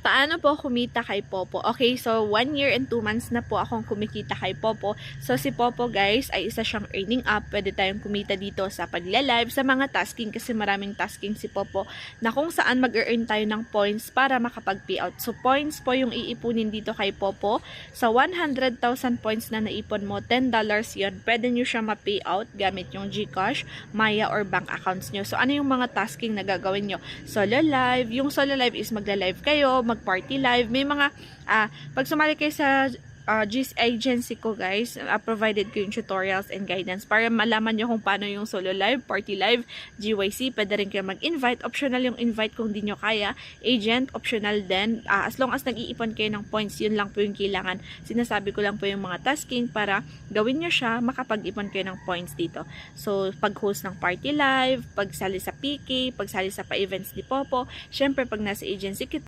Paano po kumita kay Popo? Okay, so 1 year and 2 months na po akong kumikita kay Popo. So si Popo guys ay isa siyang earning app. Pwede tayong kumita dito sa pagla-live, sa mga tasking kasi maraming tasking si Popo na kung saan mag-earn tayo ng points para makapag-payout. So points po yung iipunin dito kay Popo. Sa 100,000 points na naipon mo, $10 yun. Pwede nyo siya ma-payout gamit yung GCash, Maya or bank accounts nyo. So ano yung mga tasking na gagawin nyo? Solo live. Yung solo live is magla-live kayo, mag-party live. May mga, pag sumali kayo sa GIS agency ko guys, provided ko yung tutorials and guidance para malaman nyo kung paano yung solo live, party live, GYC. Pwede rin kayo mag-invite. Optional yung invite kung di nyo kaya. Agent, optional din. As long as nag-iipon kayo ng points, yun lang po yung kailangan. Sinasabi ko lang po yung mga tasking para gawin nyo siya, makapag-ipon kayo ng points dito. So, pag-host ng party live, pagsali sa PK, pagsali sa pa-events ni Popo, syempre pag nasa agency kita,